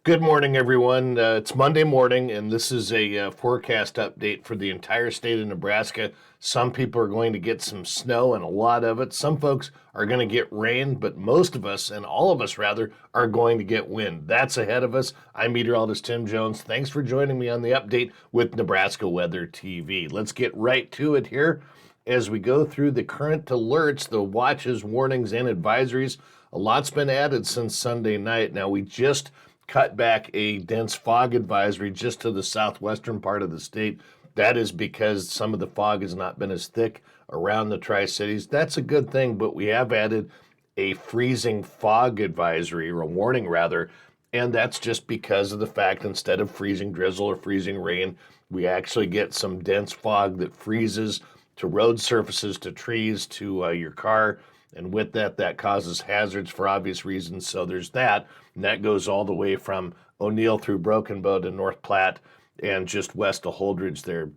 Good morning, everyone. It's Monday morning, and this is a forecast update for the entire state of Nebraska. Some people are going to get some snow, and a lot of it. Some folks are going to get rain, but most of us, and all of us rather, are going to get wind. That's ahead of us. I'm meteorologist Tim Jones. Thanks for joining me on the update with Nebraska Weather TV. Let's get right to it here as we go through the current alerts, the watches, warnings, and advisories. A lot's been added since Sunday night. Now, we just cut back a dense fog advisory just to the southwestern part of the state. That is because some of the fog has not been as thick around the Tri-Cities. That's a good thing, but we have added a freezing fog advisory, or a warning rather, and that's just because of the fact instead of freezing drizzle or freezing rain, we actually get some dense fog that freezes to road surfaces, to trees, to your car. And with that, that causes hazards for obvious reasons. So there's that. And that goes all the way from O'Neill through Broken Bow to North Platte and just west of Holdridge there,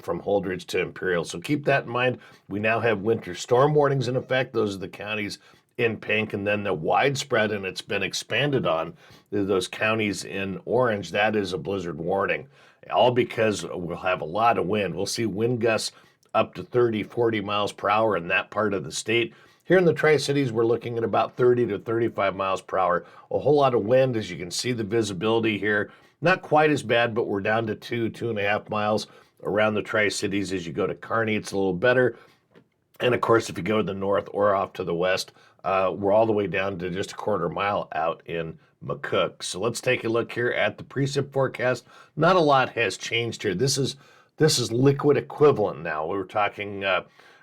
from Holdridge to Imperial. So keep that in mind. We now have winter storm warnings in effect. Those are the counties in pink. And then the widespread, and it's been expanded on, those counties in orange, that is a blizzard warning. All because we'll have a lot of wind. We'll see wind gusts up to 30, 40 miles per hour in that part of the state. Here in the Tri-Cities, we're looking at about 30 to 35 miles per hour. A whole lot of wind, as you can see the visibility here. Not quite as bad, but we're down to 2.5 miles around the Tri-Cities. As you go to Kearney, it's a little better. And of course, if you go to the north or off to the west, we're all the way down to just a quarter mile out in McCook. So let's take a look here at the precip forecast. Not a lot has changed here. This is liquid equivalent now.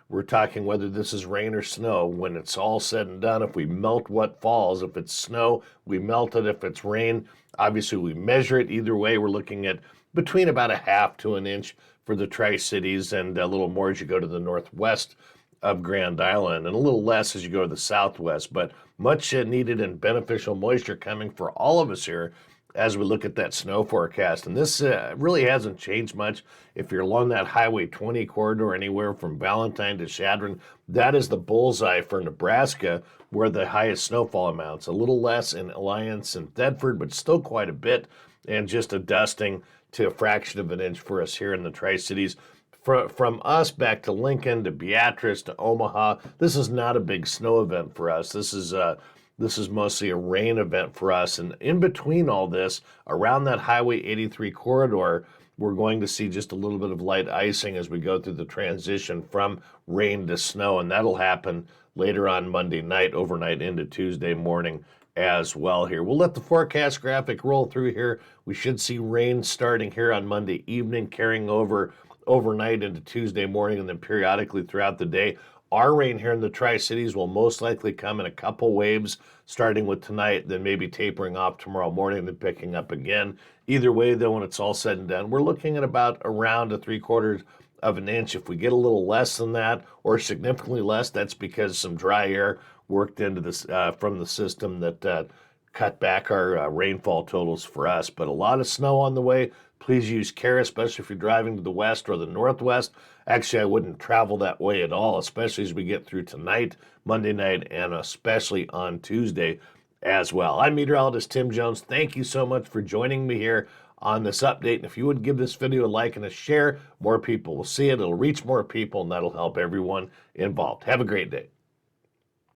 We're talking whether this is rain or snow. When it's all said and done, if we melt what falls, if it's snow, we melt it. If it's rain, obviously we measure it. Either way, we're looking at between about a half to an inch for the Tri-Cities and a little more as you go to the northwest of Grand Island and a little less as you go to the southwest, but much needed and beneficial moisture coming for all of us here as we look at that snow forecast. And this really hasn't changed much. If you're along that Highway 20 corridor anywhere from Valentine to Chadron, that is the bullseye for Nebraska where the highest snowfall amounts. A little less in Alliance and Thedford, but still quite a bit, and just a dusting to a fraction of an inch for us here in the Tri-Cities. From us back to Lincoln to Beatrice to Omaha, this is not a big snow event for us. This is mostly a rain event for us. And in between all this, around that Highway 83 corridor, we're going to see just a little bit of light icing as we go through the transition from rain to snow. And that'll happen later on Monday night, overnight into Tuesday morning as well here. We'll let the forecast graphic roll through here. We should see rain starting here on Monday evening, carrying over overnight into Tuesday morning, and then periodically throughout the day. Our rain here in the Tri-Cities will most likely come in a couple waves, starting with tonight, then maybe tapering off tomorrow morning, then picking up again. Either way, though, when it's all said and done, we're looking at about around a 3/4 of an inch. If we get a little less than that, or significantly less, that's because some dry air worked into this from the system that cut back our rainfall totals for us. But a lot of snow on the way. Please use care, especially if you're driving to the west or the northwest. Actually, I wouldn't travel that way at all, especially as we get through tonight, Monday night, and especially on Tuesday as well. I'm meteorologist Tim Jones. Thank you so much for joining me here on this update. And if you would give this video a like and a share, more people will see it. It'll reach more people, and that'll help everyone involved. Have a great day.